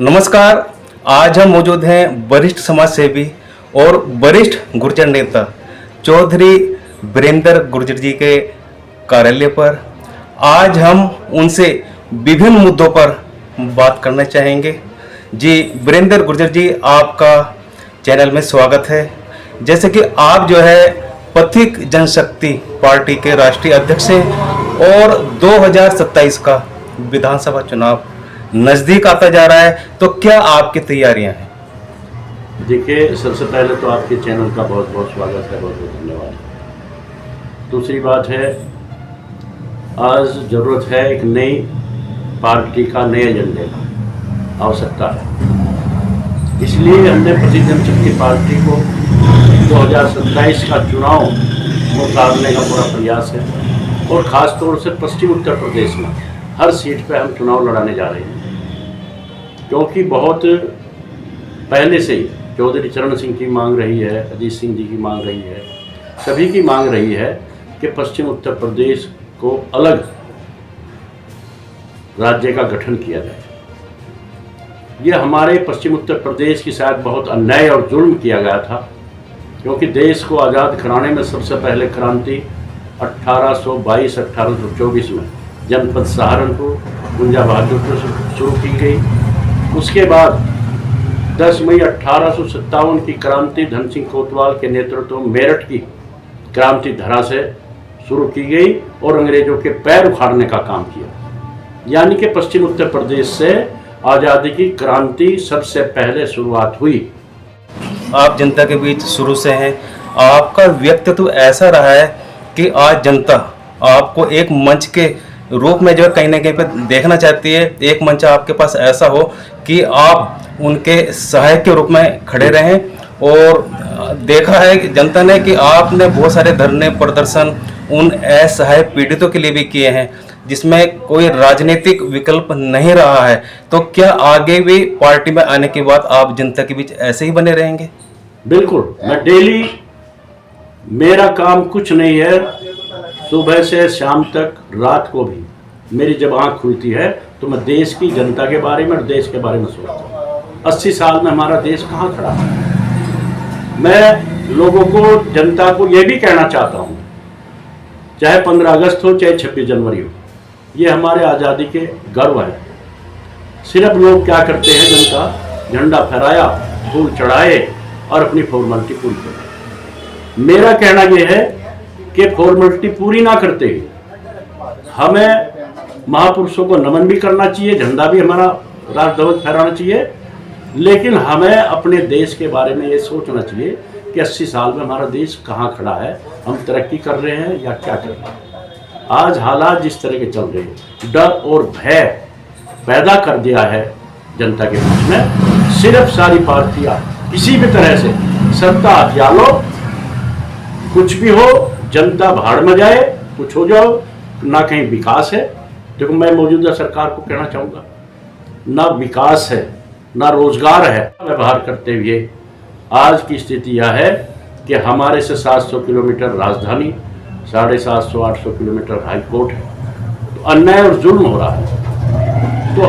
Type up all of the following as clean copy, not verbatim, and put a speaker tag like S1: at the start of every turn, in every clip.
S1: नमस्कार। आज हम मौजूद हैं वरिष्ठ समाज सेवी और वरिष्ठ गुर्जर नेता चौधरी वीरेंद्र गुर्जर जी के कार्यालय पर। आज हम उनसे विभिन्न मुद्दों पर बात करना चाहेंगे। जी वीरेंद्र गुर्जर जी, आपका चैनल में स्वागत है। जैसे कि आप जो है पथिक जनशक्ति पार्टी के राष्ट्रीय अध्यक्ष हैं और 2027 का विधानसभा चुनाव नजदीक आता जा रहा है, तो क्या आपकी तैयारियां हैं?
S2: देखिए, सबसे पहले तो आपके चैनल का बहुत बहुत स्वागत है, बहुत बहुत धन्यवाद। दूसरी बात है, आज ज़रूरत है एक नई पार्टी का, नए एजेंडे का आवश्यकता है। इसलिए हमने पथिक जनशक्ति पार्टी को 2027 का चुनाव में उतारने का पूरा प्रयास है और ख़ास तौर से पश्चिम उत्तर प्रदेश में हर सीट पे हम चुनाव लड़ाने जा रहे हैं, क्योंकि बहुत पहले से ही चौधरी चरण सिंह की मांग रही है, अजीत सिंह जी की मांग रही है, सभी की मांग रही है कि पश्चिम उत्तर प्रदेश को अलग राज्य का गठन किया जाए। ये हमारे पश्चिम उत्तर प्रदेश की शायद बहुत अन्याय और जुल्म किया गया था, क्योंकि देश को आज़ाद कराने में सबसे पहले क्रांति 1822-1824 में जनपद सहारनपुर गुंजा बहादुर से शुरू की गई। उसके बाद 10 मई 1857 की क्रांति धन सिंह कोतवाल के नेतृत्व में मेरठ की क्रांति धरा से शुरू की गई और अंग्रेजों के पैर उखाड़ने का काम किया। यानी कि पश्चिम उत्तर प्रदेश से आज़ादी की क्रांति सबसे पहले शुरुआत हुई।
S1: आप जनता के बीच शुरू से हैं, आपका व्यक्तित्व ऐसा रहा है कि आज जनता आपको एक मंच के रूप में जो है कहीं ना कहीं पे देखना चाहती है। एक मंच आपके पास ऐसा हो कि आप उनके सहायक के रूप में खड़े रहें। और देखा है जनता ने कि आपने बहुत सारे धरने प्रदर्शन उन असहाय पीड़ितों के लिए भी किए हैं, जिसमें कोई राजनीतिक विकल्प नहीं रहा है। तो क्या आगे भी पार्टी में आने के बाद आप जनता के बीच ऐसे ही बने रहेंगे?
S2: बिल्कुल, मैं डेली, मेरा काम कुछ नहीं है, सुबह से शाम तक, रात को भी मेरी जब आँख खुलती है तो मैं देश की जनता के बारे में और देश के बारे में सोचता हूँ। 80 साल में हमारा देश कहाँ खड़ा है। मैं लोगों को, जनता को ये भी कहना चाहता हूँ, चाहे 15 अगस्त हो चाहे 26 जनवरी हो, ये हमारे आज़ादी के गर्व है। सिर्फ लोग क्या करते हैं, जनता झंडा फहराया, फूल चढ़ाए और अपनी फॉर्मेलिटी पूरी करे। मेरा कहना यह है कि फॉर्मेलिटी पूरी ना करते हमें महापुरुषों को नमन भी करना चाहिए, झंडा भी हमारा राष्ट्रध्वज फहराना चाहिए, लेकिन हमें अपने देश के बारे में ये सोचना चाहिए कि 80 साल में हमारा देश कहाँ खड़ा है, हम तरक्की कर रहे हैं या क्या कर रहे हैं। आज हालात जिस तरह के चल रहे हैं, डर और भय पैदा कर दिया है जनता के बीच में। सिर्फ सारी पार्टियां किसी भी तरह से सत्ता हथिया लो, कुछ भी हो, जनता भाड़ में जाए, कुछ हो जाओ, ना कहीं विकास है। देखो, मैं मौजूदा सरकार को कहना चाहूँगा, ना विकास है, ना रोजगार है। व्यवहार करते हुए आज की स्थिति यह है कि हमारे से 700 किलोमीटर राजधानी, 750-800 किलोमीटर हाईकोर्ट है। तो अन्याय और जुल्म हो रहा है। तो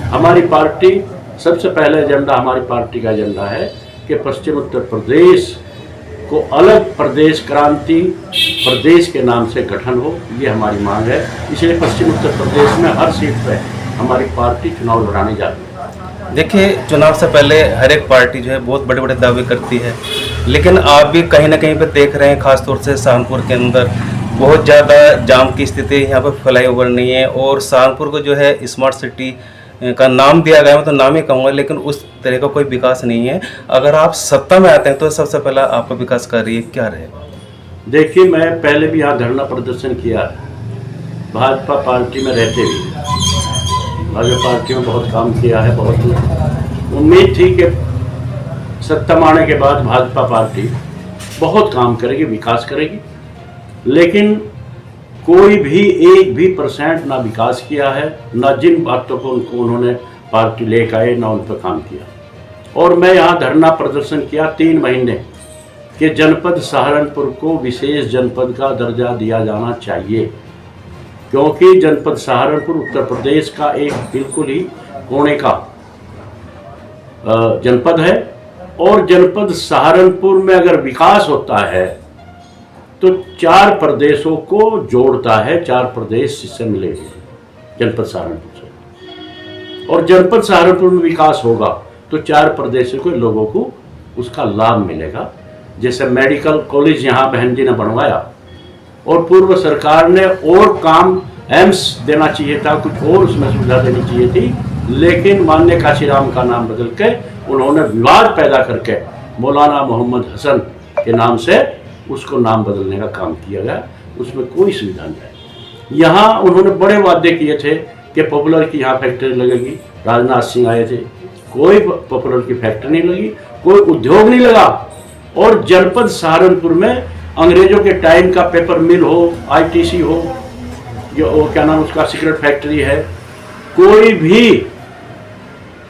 S2: हमारी पार्टी, सबसे पहले एजेंडा हमारी पार्टी का एजेंडा है कि पश्चिम उत्तर प्रदेश को अलग प्रदेश क्रांति प्रदेश के नाम से गठन हो, ये हमारी मांग है। इसलिए पश्चिम उत्तर प्रदेश में हर सीट पर हमारी पार्टी चुनाव लड़ाने जा रही है।
S1: देखिए, चुनाव से पहले हर एक पार्टी जो है बहुत बड़े बड़े दावे करती है, लेकिन आप भी कहीं ना कहीं पे देख रहे हैं, खासतौर से सहारनपुर के अंदर बहुत ज़्यादा जाम की स्थिति, यहाँ पर फ्लाईओवर नहीं है और सहारनपुर को जो है स्मार्ट सिटी का नाम दिया गया है, मैं तो नाम ही कहूँगा, लेकिन उस तरह का कोई विकास नहीं है। अगर आप सत्ता में आते हैं तो सबसे पहला आपका विकास कार्य क्या रहेगा?
S2: देखिए, मैं पहले भी यहाँ धरना प्रदर्शन किया है, भाजपा पार्टी में रहते हुए भाजपा पार्टी में बहुत काम किया है। बहुत उम्मीद थी कि सत्ता में आने के बाद भाजपा पार्टी बहुत काम करेगी, विकास करेगी, लेकिन कोई भी 1 भी % ना विकास किया है, ना जिन बातों को उन्होंने पार्टी लेकर आए, ना उन पर काम किया। और मैं यहाँ धरना प्रदर्शन किया 3 महीने कि जनपद सहारनपुर को विशेष जनपद का दर्जा दिया जाना चाहिए, क्योंकि जनपद सहारनपुर उत्तर प्रदेश का एक बिल्कुल ही कोने का जनपद है, और जनपद सहारनपुर में अगर विकास होता है तो 4 प्रदेशों को जोड़ता है, 4 प्रदेश इससे मिलेंगे जनपद सहारनपुर से। और जनपद सहारनपुर में विकास होगा तो 4 प्रदेशों के लोगों को उसका लाभ मिलेगा। जैसे मेडिकल कॉलेज यहाँ बहन जी ने बनवाया, और पूर्व सरकार ने और काम एम्स देना चाहिए था, कुछ और उसमें सुविधा देनी चाहिए थी, लेकिन माननीय काशीराम का नाम बदल के उन्होंने विवाद पैदा करके मौलाना मोहम्मद हसन के नाम से उसको नाम बदलने का काम किया गया। उसमें कोई सुविधा नहीं है। यहाँ उन्होंने बड़े वादे किए थे कि पॉपुलर की यहाँ फैक्ट्री लगेगी, राजनाथ सिंह आए थे, कोई पॉपुलर की फैक्ट्री नहीं लगी, कोई उद्योग नहीं लगा। और जनपद सहारनपुर में अंग्रेजों के टाइम का पेपर मिल हो, आईटीसी हो, जो क्या नाम उसका सिगरेट फैक्ट्री है, कोई भी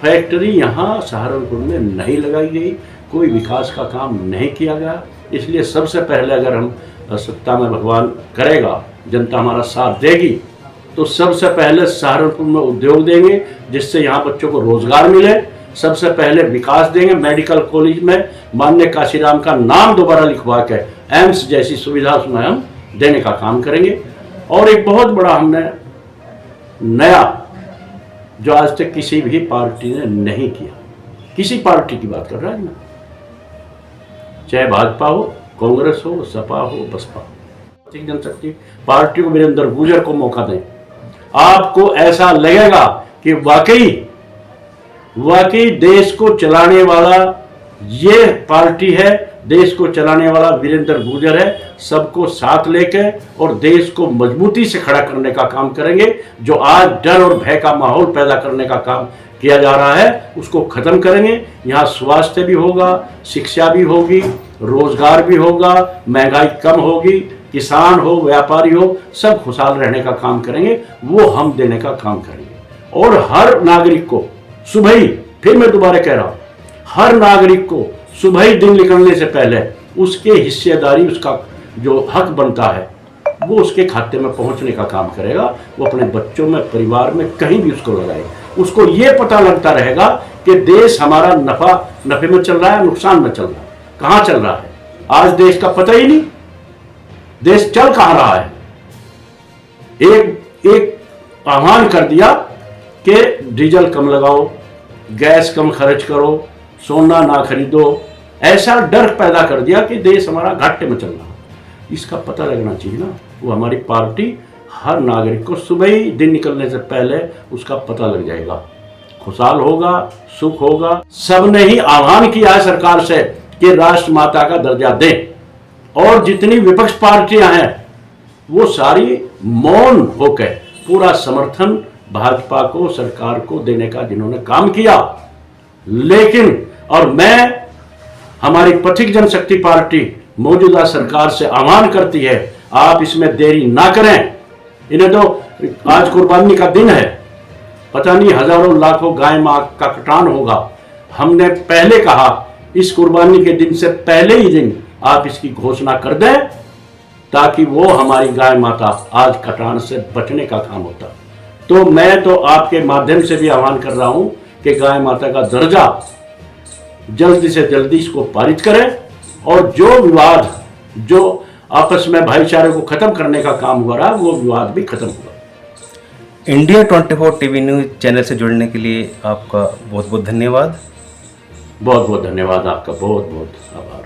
S2: फैक्ट्री यहाँ सहारनपुर में नहीं लगाई गई, कोई विकास का काम नहीं किया गया। इसलिए सबसे पहले अगर हम सत्ता में भगवान करेगा, जनता हमारा साथ देगी, तो सबसे पहले सहारनपुर में उद्योग देंगे जिससे यहाँ बच्चों को रोजगार मिले। सबसे पहले विकास देंगे, मेडिकल कॉलेज में माननीय काशीराम का नाम दोबारा लिखवा के एम्स जैसी सुविधा उसमें हम देने का काम करेंगे। और एक बहुत बड़ा हमने नया, जो आज तक किसी भी पार्टी ने नहीं किया, किसी पार्टी की बात कर रहा है ना, चाहे भाजपा हो, कांग्रेस हो, सपा हो, बसपा हो, जनशक्ति पार्टी को वीरेंद्र गुर्जर को मौका दें। आपको ऐसा लगेगा कि वाकई देश को चलाने वाला ये पार्टी है, देश को चलाने वाला वीरेंद्र गुर्जर है। सबको साथ लेके और देश को मजबूती से खड़ा करने का काम करेंगे। जो आज डर और भय का माहौल पैदा करने का काम किया जा रहा है उसको खत्म करेंगे। यहाँ स्वास्थ्य भी होगा, शिक्षा भी होगी, रोजगार भी होगा, महंगाई कम होगी, किसान हो, व्यापारी हो, सब खुशहाल रहने का काम करेंगे। वो हम देने का काम करेंगे। और हर नागरिक को सुबह ही, फिर मैं दोबारा कह रहा हूं, हर नागरिक को सुबह ही दिन निकलने से पहले उसके हिस्सेदारी, उसका जो हक बनता है वो उसके खाते में पहुंचने का काम करेगा। वो अपने बच्चों में, परिवार में, कहीं भी उसको लगाए। उसको ये पता लगता रहेगा कि देश हमारा नफे में चल रहा है, नुकसान में चल रहा है, कहाँ चल रहा है। आज देश का पता ही नहीं, देश चल कहाँ रहा है। एक आह्वान कर दिया कि डीजल कम लगाओ, गैस कम खर्च करो, सोना ना खरीदो, ऐसा डर पैदा कर दिया कि देश हमारा घाटे में चल रहा है। इसका पता लगना चाहिए ना। वो हमारी पार्टी हर नागरिक को सुबह ही दिन निकलने से पहले उसका पता लग जाएगा, खुशहाल होगा, सुख होगा। सबने ही आह्वान किया है सरकार से कि राष्ट्र माता का दर्जा दें, और जितनी विपक्ष पार्टियां हैं वो सारी मौन होकर पूरा समर्थन भाजपा को, सरकार को देने का जिन्होंने काम किया। लेकिन और मैं, हमारी पथिक जनशक्ति पार्टी मौजूदा सरकार से आह्वान करती है, आप इसमें देरी ना करें। इन्हें तो आज कुर्बानी का दिन है, पता नहीं हजारों लाखों गाय मां का कटान होगा। हमने पहले कहा इस कुर्बानी के दिन से पहले ही दिन आप इसकी घोषणा कर दें, ताकि वो हमारी गाय माता आज कटान से बचने का काम होता। तो मैं तो आपके माध्यम से भी आह्वान कर रहा हूं कि गाय माता का दर्जा जल्दी से जल्दी इसको पारित करें, और जो विवाद, जो आपस में भाईचारे को खत्म करने का काम हो रहा है, वो विवाद भी खत्म होगा।
S1: इंडिया 24 टीवी न्यूज़ चैनल से जुड़ने के लिए आपका बहुत बहुत धन्यवाद।
S2: बहुत बहुत धन्यवाद, आपका बहुत बहुत आभार।